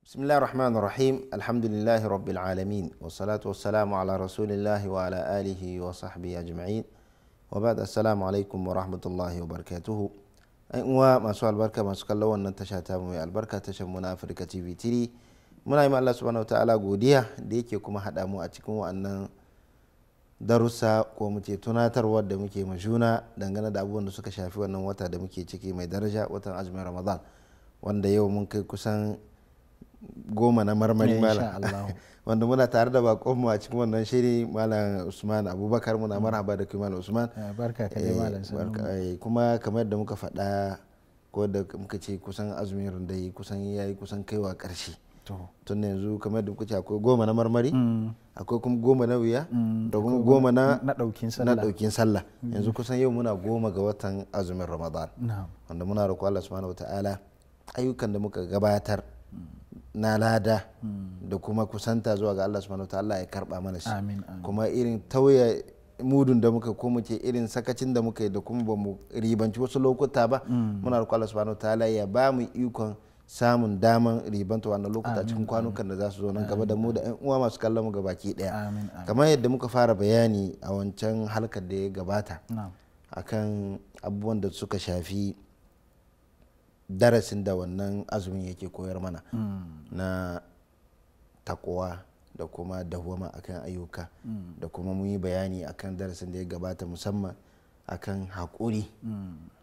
Bismillahir Rahmanir Rahim. Alhamdulillahi Rabbil Alamin. Wassalatu wassalamu ala Rasulillahi wa ala alihi wa sahbihi ajma'in. Wa ba'd, assalamu alaikum wa rahmatullahi wa barakatuhu. Ai uwa masu albarka, masu kallon wannan tasha ta mai albarka, tashar mu na Africa TV3. Muna yi ma Allah subhanahu wa ta'ala godiya da yake kuma haɗa mu a cikin wannan darussa ko muke tunatarwa da muke ma juna dangane da abubuwan da suka shafi wannan wata da muke ciki mai daraja, watan azumin Ramadan, wanda yau mun kai kusan 10 na marmari malam, wanda muna tare da bakonmu a cikin wannan shiri malam Usman Abubakar. Muna marhaba da kai malam Usman. Barka ka dai malam. Kuma kamar da muka faɗa ko da muka ce kusan azumin rundai kusan yayi kusan kaiwa ƙarshe. Tun yanzu kamar da muka ce akwai 10 na marmari, akwai kuma 10 na wuya, da kuma 10 na ɗaukin sallah. Yanzu kusan yau muna 10 ga watan azumin Ramadan, wanda muna roƙo Allah subhanahu wataala ayyukan da muka gabatar na lada da kuma kusanta zuwa ga Allah subhanahu wataala ya karba mana shi. Kuma irin tauye mudun da muka ko muke irin sakacin da muka yi da kuma ba mu ribanci wasu lokuta ba, muna roƙo Allah subhanahu wataala ya ba mu ikon samun daman ribanta wannan lokuta cikin kwanukan da za su zo nan gaba da mu da ƴan uwa masu kallon mu gabaki daya. Kamar yadda muka fara bayani a wancan halkar da ya gabata akan abubuwan da suka shafi darasin da wannan azumin yake koyar mana na takwa da kuma dawwama akan ayyuka, da kuma mun yi bayani akan darasin da ya gabata musamman akan haƙuri.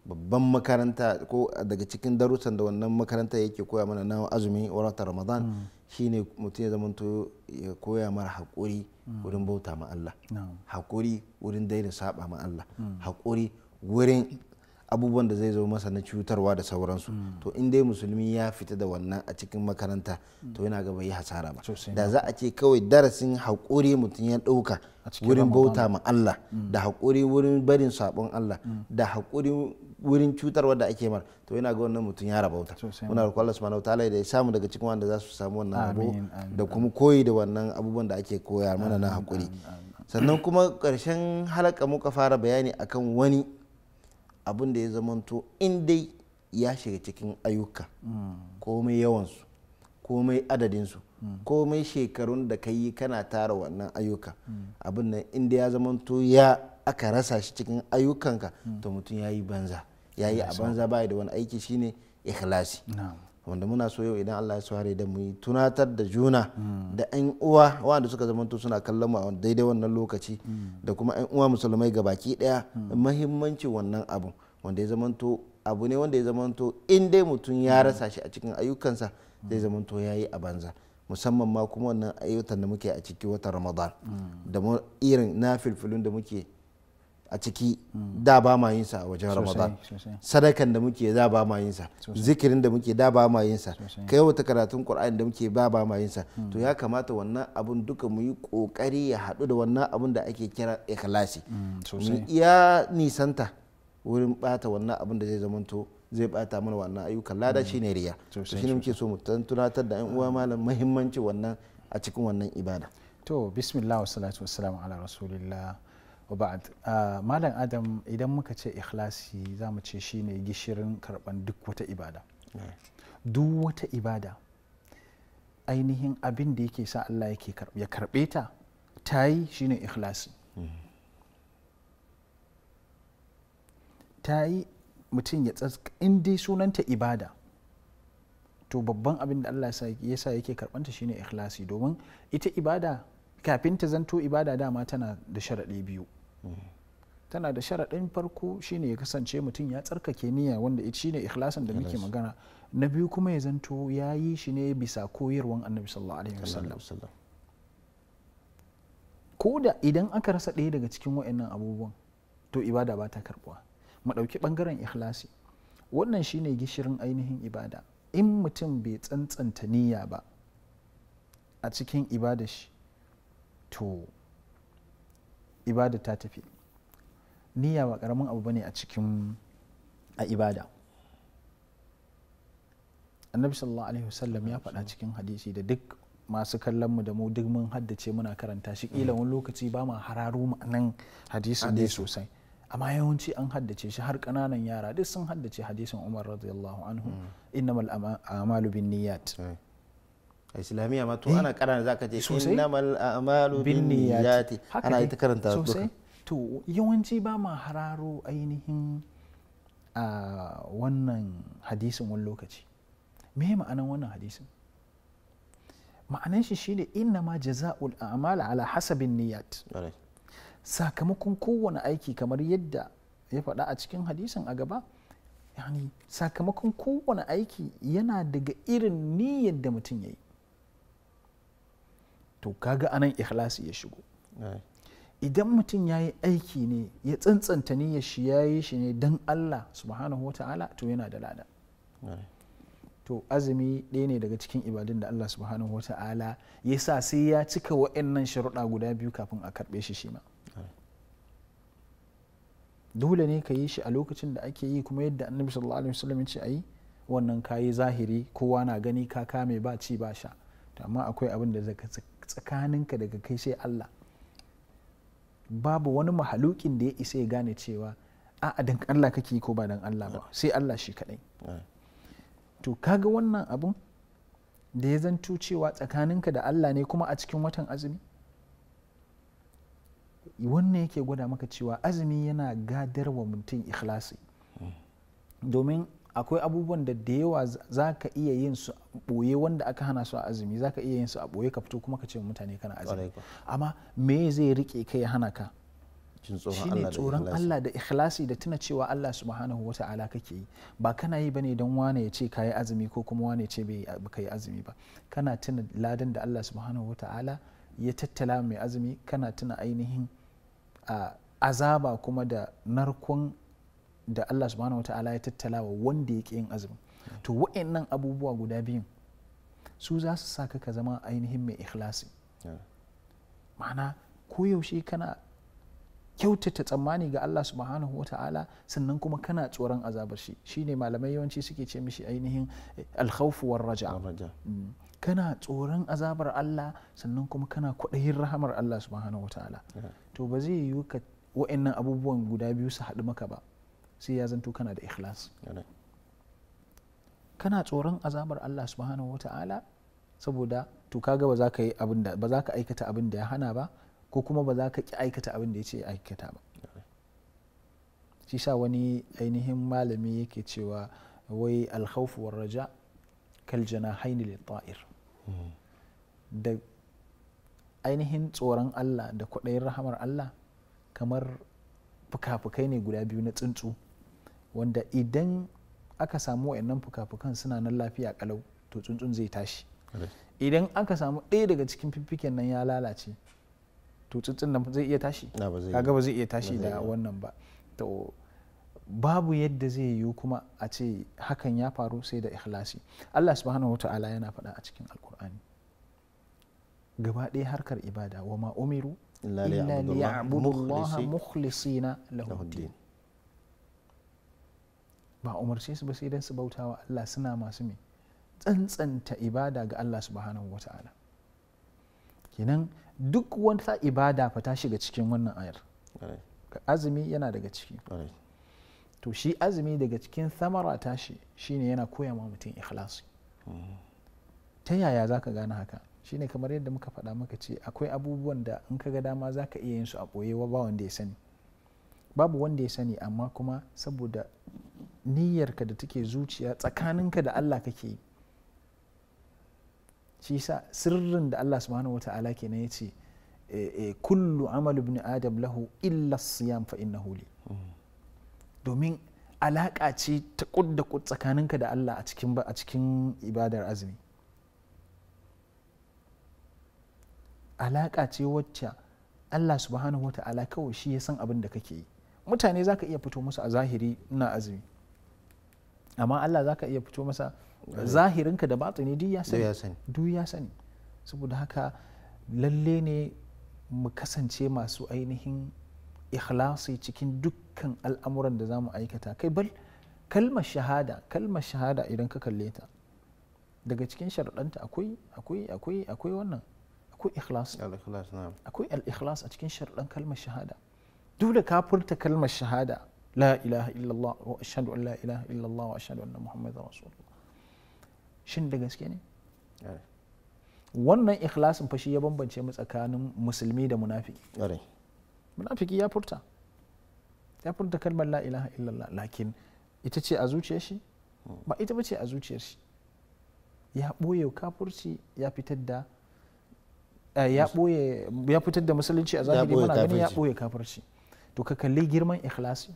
Babban makaranta ko daga cikin darussan da wannan makaranta yake koya mana na azumi watan Ramadan shine mutum ya zamanto ya koya mara haƙuri wurin bauta ma Allah, haƙuri wurin daina saba ma Allah, haƙuri wurin abubuwan da zai zo masa na cutarwa da sauransu. To in dai musulmi ya fita da wannan a cikin makaranta, to yana ga bai yi hasara ba. Da za a ce kawai darasin haƙuri mutum ya ɗauka wurin bauta ma Allah, da haƙuri wurin barin sabon Allah, da haƙuri wurin cutarwa da ake mar, to yana ga wannan mutum ya rabauta. Muna roƙon Allah subhanahu wataala da ya samu daga cikin wanda za su samu wannan abu da kuma koyi da wannan abubuwan da ake koya mana na haƙuri. Sannan kuma ƙarshen halaka muka fara bayani akan wani abin da ya zamanto in dai ya shiga cikin ayyuka, komai yawansu, komai adadinsu, komai shekarun da ka yi kana tara wannan ayyuka, abin nan in dai ya zamanto ya aka rasa shi cikin ayyukanka, to mutum ya yi banza, ya yi a banza, ba da wani aiki, shine ikhlasi. Wanda muna so yau idan Allah ya sware da mu yi tunatar da juna da 'yan uwa wanda suka zamanto suna kallon mu a daidai wannan lokaci, da kuma 'yan uwa musulmai gabaki daya, muhimmanci wannan abu wanda ya zamanto abu ne wanda ya zamanto in dai mutum ya rasa shi a cikin ayyukansa zai zamanto ya yi a banza. Musamman ma kuma wannan ayyukan da muke a ciki watan Ramadan, da irin na filfilun da muke a ciki da ba ma yin sa a wajen Ramadan, sadakan da muke da ba ma yin sa, zikirin da muke da ba ma yin sa, kai wata karatun Qur'ani da muke ba ma yin sa. To ya kamata wannan abun duka mu yi kokari ya haɗu da wannan abun da ake kira ikhlasi, mu iya nisanta wurin bata wannan abun da zai zamanto zai bata mana wannan ayyukan lada, shine riya. To shine muke so mu tunatar da 'yan uwa malam muhimmanci wannan a cikin wannan ibada. To bismillah wa salatu wassalamu ala rasulillah wa ba'd. Malam Adam, idan muka ce ikhlasi za mu ce shine gishirin karban duk wata ibada. Duk wata ibada ainihin abin da yake sa Allah yake ya karbe ta tayi shine ikhlasi. Tayi mutum ya in dai sunanta ibada, to babban abin da Allah ya sa yake karbanta shine ikhlasi. Domin ita ibada kafin ta zanto ibada dama tana da sharaɗi biyu. Tana da sharaɗin farko shine ya kasance mutum ya tsarkake niyya, wanda shine ikhlasin da muke magana. Na biyu kuma ya zanto ya yi shi ne bisa koyarwan Annabi sallallahu alaihi wasallam. Ko da idan aka rasa ɗaya daga cikin waɗannan abubuwan, to ibada ba ta karɓuwa. Mu ɗauki ɓangaren ikhlasi, wannan shine gishirin ainihin ibada. In mutum bai tsantsanta niyya ba a cikin ibada shi, to ibada ta tafi. Niyya ba karamin abu bane a cikin ibada. Annabi sallallahu alaihi wasallam ya faɗa cikin hadisi da duk masu kallon mu da mu duk mun haddace muna karanta shi, kila wani lokaci ba ma hararo ma'anan hadisin dai sosai, amma yawanci an haddace shi, har ƙananan yara duk sun haddace hadisin Umar radiyallahu anhu innamal a'malu binniyat. A islamiyya ma to ana karanta zaka ce innamal a'malu binniyat ana yi ta karanta sosai. To yawanci ba ma hararo ainihin a wannan hadisin wani lokaci. Me ma'anan wannan hadisin? Ma'anan shi shine innama jaza'ul a'mal ala hasabin niyyat. Sakamakon kowane aiki kamar yadda ya faɗa a cikin hadisin a gaba, yani sakamakon kowane aiki yana daga irin niyyar da mutum ya yi. To kaga anan ikhlasi ya shigo. Idan mutum ya yi aiki ne ya tsantsanta niyyar shi, ya yi shi ne don Allah subhanahu wa ta'ala, to yana da lada. To azumi ɗaya ne daga cikin ibadun da Allah subhanahu wa ta'ala ya sa sai ya cika wa'annan sharuɗa guda biyu kafin a karɓe shi ma. Dole ne ka yi shi a lokacin da ake yi, kuma yadda annabi sallallahu alaihi wasallam ya ce a yi, wannan ka yi zahiri, kowa na gani, ka kame ba ci ba sha. Amma akwai abin da zaka tsakaninka daga kai sai Allah, babu wani mahalukin da ya isa ya gane cewa a dan Allah kake yi ko ba dan Allah ba, sai Allah shi kadai. To kaga wannan abun da ya zanto cewa tsakaninka da Allah ne kuma a cikin watan azumi, wannan yake gwada maka cewa azumi yana gadar wa mutum ikhlasi. Domin akwai abubuwan da yawa za ka iya yin su a ɓoye wanda aka hana su a azumi, za ka iya yin su a ɓoye ka fito kuma ka ce mutane kana azumi, amma me zai rike kai ya hana ka? Shine tsoron Allah da ikhlasi da tuna cewa Allah subhanahu wa ta'ala kake yi, ba kana yi bane don wane ya ce ka yi azumi ko kuma wane ya ce baka yi azumi ba. Kana tuna ladan da Allah subhanahu wa ta'ala ya tattala mai azumi, kana tuna ainihin azaba kuma da narkon da Allah subhanahu wa ta'ala ya tattala wa wanda ya ƙi yin azumi. To wa'annan abubuwa guda biyun su za su sa ka zama ainihin mai ikhlasi. Ma'ana koyaushe kana kyautata tsammani ga Allah subhanahu wa ta'ala, sannan kuma kana tsoron azabar shi. Shine malamai yawanci suke ce mishi ainihin alkhawfu war raja. Kana tsoron azabar Allah sannan kuma kana kwaɗayin rahamar Allah subhanahu wa ta'ala. To ba zai yiwu ka wa'annan abubuwan guda biyu su haɗu maka ba sai ya zanto kana da ikhlas. Kana tsoron azabar Allah subhanahu wa ta'ala saboda to kaga ba za ka yi abin da ba za ka aikata abin da ya hana ba, ko kuma ba za ka ki aikata abin da ya ce ya aikata ba. Shi sa wani ainihin malami yake cewa wai alkhawfu war raja kal janahaini lit ta'ir. Da ainihin tsoron Allah da kwaɗayin rahamar Allah kamar fuka-fukai ne guda biyu na tsuntsu, wanda idan aka samu wa'annan fuka-fukan suna nan lafiya kalau to tsuntsun zai tashi. Idan aka samu ɗaya daga cikin fiffiken nan ya lalace to tsuntsun nan zai iya tashi? Kaga ba zai iya tashi da wannan ba. To babu yadda zai yiwu kuma a ce hakan ya faru sai da ikhlasi. Allah subhanahu wata'ala yana faɗa a cikin alkur'ani gaba ɗaya harkar ibada, wa ma umiru illa liya'budullaha mukhlisina lahu din. Ba umarce su ba sai dan su bautawa Allah suna masu me tsantsanta ibada ga Allah subhanahu wata'ala. Kenan duk wata ibada fa ta shiga cikin wannan ayar. Azumi yana daga ciki. To shi azumi daga cikin samara tashi shine yana koya ma mutum ikhlasi. Ta yaya za ka gane haka? Shine kamar yadda muka faɗa maka ce akwai abubuwan da in ka ga dama za ka iya yin su a ɓoye ba wanda ya sani. Babu wanda ya sani, amma kuma saboda niyyarka da take zuciya tsakaninka da Allah kake yi. Shi sa sirrin da Allah subhanahu wata'ala kenan ya ce kullu amalu ibn adam lahu illa siyam fa innahu li. Domin alaƙa ce ta kud da kud tsakaninka da Allah a cikin ibadar azumi. Alaƙa ce wacce Allah subhanahu wata'ala kawai shi ya san abin da kake yi. Mutane za ka iya fito musu a zahiri ina azumi, amma Allah za ka iya fito masa zahirinka da batini duk ya sani. Saboda haka lalle ne mu kasance masu ainihin ikhlasi cikin dukkan al'amuran da za mu aikata. Kai bal kalmar shahada idan ka kalle ta daga cikin sharaɗanta akwai wannan, akwai ikhlas, akwai al-ikhlas a cikin sharaɗan kalmar shahada. duk da ka furta kalmar shahada la ilaha illallah wa ashhadu an la ilaha illallah wa ashhadu anna muhammadar rasulullah, shin da gaske ne? Wannan ikhlasin fa shi ya bambance mu tsakanin musulmi da munafiki. Munafiki ya furta kalmar la ilaha illallah, lakin ita ce a zuciyar shi ba ita ba ce a zuciyar shi. Ya ɓoye kafurci, ya fitar da musulunci a zahiri, muna ganin ya ɓoye kafurci. To ka kalli girman ikhlasi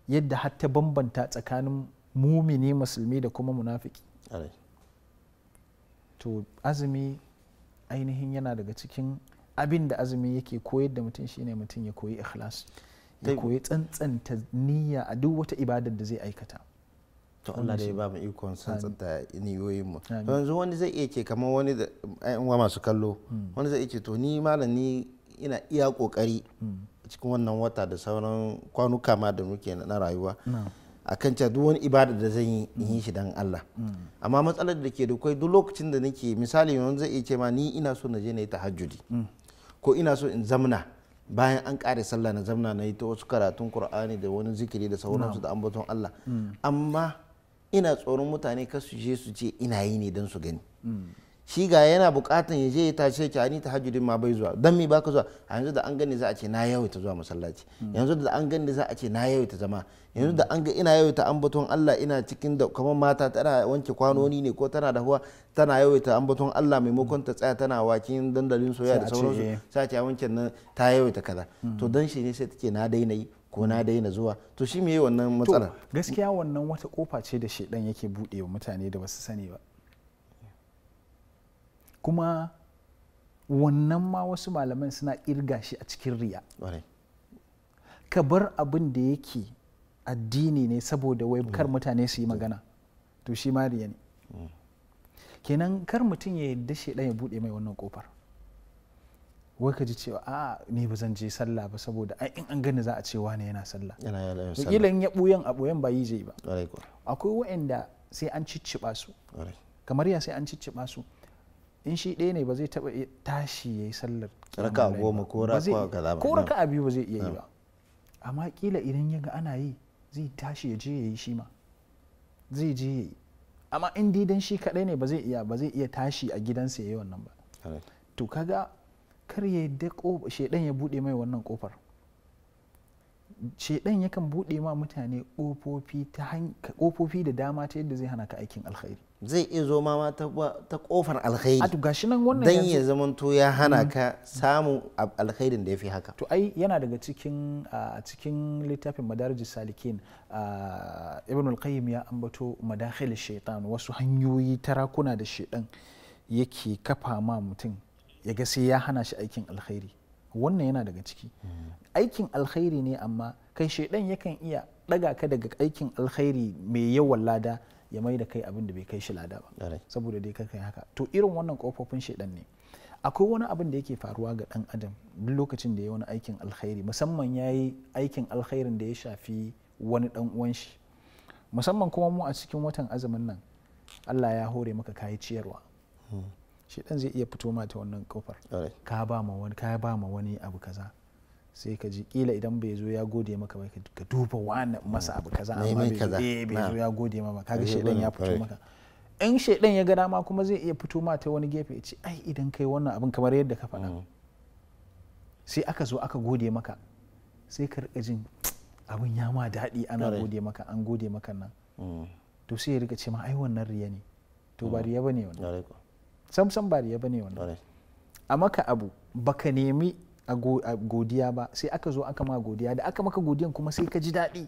yadda hatta bambanta tsakanin mumini musulmi da kuma munafiki. To azumi ainihin yana daga cikin abin da azumi yake koyar da mutum, shine mutum ya koyi ikhlas, ya koyi tsantsanta niyya a duk wata ibadar da zai aikata. To Allah dai ba mu ikon tsantsanta niyoyin mu. Yanzu wani zai iya ce kamar wani da ƴan masu kallo, wani zai iya ce to ni malam ni ina iya kokari cikin wannan wata da sauran kwanuka ma da muke na rayuwa akan cewa duk wani ibada da zan yi in yi shi dan Allah, amma matsalar da ke da kai duk lokacin da nake misali yanzu zai iya ce ma ni ina so na je na yi tahajjudi ko ina so in zamna bayan an kare sallah na zamna na yi ta wasu karatun Qur'ani da wani zikiri da sauransu da ambaton Allah, amma ina tsoron mutane kar su je su ce ina yi ne don su gani. Shi ga yana bukatan ya je ya tashi ki ani tahajjudin ma bai zuwa, dan me baka zuwa? A yanzu da an gani za a ce na yawaita zuwa masallaci, yanzu da an gani za a ce na yawaita zama, yanzu da an ga ina yawaita ambaton Allah, ina cikin da kamar mata tana wanke kwanoni ne ko tana da huwa tana yawaita ambaton Allah maimakon ta tsaya tana wakin dandalin soyayya da sauransu, sai a ce wancan nan ta yawaita kaza. To dan shi ne sai take na daina yi ko na daina zuwa. To shi me wannan matsala? Gaskiya wannan wata kofa ce da shedan yake bude wa mutane da basu sani ba. Kuma wannan ma wasu malaman suna kirga shi a cikin riya. Ka bar abin da yake addini ne saboda wai kar mutane su yi magana, to shi ma riya ne. Kenan kar mutum ya yadda shedan ya bude mai wannan kofar, wai ka ji cewa a ni ba zan je sallah ba saboda ai in an gani za a ce wane yana sallah. Kila in ya buyan a buyan ba yi zai ba. Akwai waɗanda sai an cicciba su, kamar ya sai an cicciba su. In shi ɗaya ne ba zai taɓa tashi ya yi sallar raka 10 ko raka kaza ba, ko raka 2 ba zai iya yi ba, amma kila idan ya ga ana yi zai tashi ya je ya yi shi ma, zai je ya yi. Amma in didan shi kaɗai ne ba zai iya tashi a gidansa ya yi wannan ba. To kaga kar ya yadda shedan ya buɗe mai wannan kofar. Shedan yakan buɗe ma mutane ƙofofi da dama ta yadda zai hana ka aikin alkhairi. Zai iya zo ma ta kofar alkhairi. A to gashi nan wannan dan ya zamanto ya hana ka samun alkhairin da ya fi haka. To ai yana daga cikin littafin Madarijus Salikin, Ibn al-Qayyim ya ambato madakhil shaitan, wasu hanyoyi tarakuna da shedan yake kafa ma mutum ya ga sai ya hana shi aikin alkhairi. Wannan yana daga ciki. Aikin alkhairi ne, amma kai shedan yakan iya daga ka daga aikin alkhairi mai yawan lada ya mai da kai abin da bai kai shi lada ba, saboda dai kai haka. To irin wannan kofofin shedan ne. Akwai wani abin da yake faruwa ga dan adam duk lokacin da ya wani aikin alkhairi, musamman ya yi aikin alkhairin da ya shafi wani dan uwan shi, musamman kuma mu a cikin watan azumin nan Allah ya hore maka kayi ciyarwa. Shedan zai iya fito ma ta wannan kofar, ka ba ma wani abu kaza, sai ka ji kila idan bai zo ya gode maka ba ka duba wani masa abu kaza, amma bai zo ya gode ma ba, kaga shedan ya fito maka. In shedan ya ga dama kuma zai iya fito ma ta wani gefe ya ce ai idan kai wannan abin kamar yadda ka faɗa, sai aka zo aka gode maka, sai ka rika jin abin ya ma daɗi, ana gode maka, an gode maka nan, to sai ya rika ce ma ai wannan riya ne. To ba riya bane wannan, sam ba riya bane wannan. A maka abu baka nemi a godiya ba, sai aka zo aka ma godiya, da aka maka godiyan kuma sai ka ji daɗi,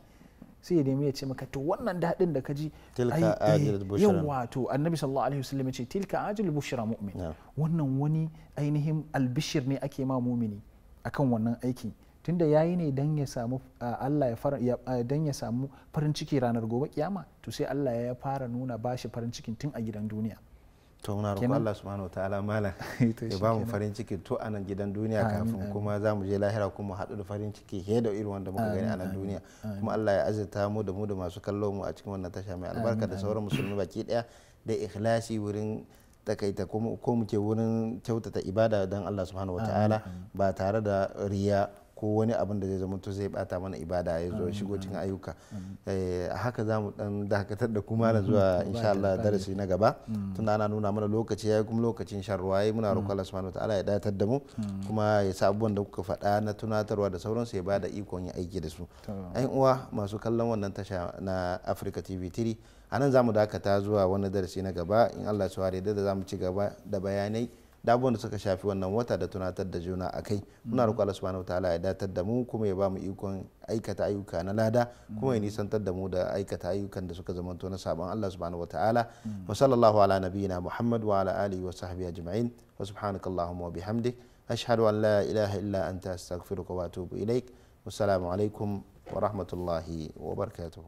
sai ya nemi ya ce maka to wannan daɗin da ka ji yawa, to annabi sallallahu alaihi wasallam ya ce tilka ajil bushra mu'min, wannan wani ainihin albishir ne ake ma mumini akan wannan aiki, tunda yayi ne dan ya samu Allah dan ya samu farin ciki ranar gobe kiyama, to sai Allah ya fara nuna bashi farin cikin tun a gidan duniya. To muna roƙon Allah subhanahu wataala malam ya ba mu farin ciki to a nan gidan duniya, kafin kuma za mu je lahira kuma haɗu da farin ciki fiye da irin wanda muka gani a nan duniya. Kuma Allah ya azurta mu da masu kallo mu a cikin wannan tasha mai albarka da sauran musulmi baki ɗaya da ikhlasi wurin takaita ko muke wurin kyautata ibada don Allah subhanahu wataala ba tare da riya ko wani abin da zai zama to zai bata mana ibada ya zo shigo cikin ayyuka. A haka za mu dan dakatar da kuma na zuwa insha Allah darasi na gaba tunda ana nuna mana lokaci yayi kuma lokacin shan ruwa yayi. Muna roƙon Allah subhanahu wataala ya datar da mu kuma ya sa abubuwan da kuka faɗa na tunatarwa da sauransu ya bada ikon yin aiki da su. Ayin uwa masu kallon wannan tasha na Africa TV3 anan zamu dakata zuwa wani darasi na gaba in Allah ya yarda da zamu ci gaba da bayanai da abubuwan da suka shafi wannan wata da tunatar da juna a kai. Muna roƙon Allah subhanahu wataala ya datar da mu kuma ya ba mu ikon aikata ayyuka na lada kuma ya nisantar da mu da aikata ayyukan da suka zamanto na sabon Allah subhanahu wataala. Wa sallallahu ala nabiyyina Muhammad wa ala alihi wa sahbihi ajma'in wa subhanakallahumma wa bihamdik ashhadu an la ilaha illa anta astaghfiruka wa atubu ilaik. Wassalamu alaikum wa rahmatullahi wa barakatuh.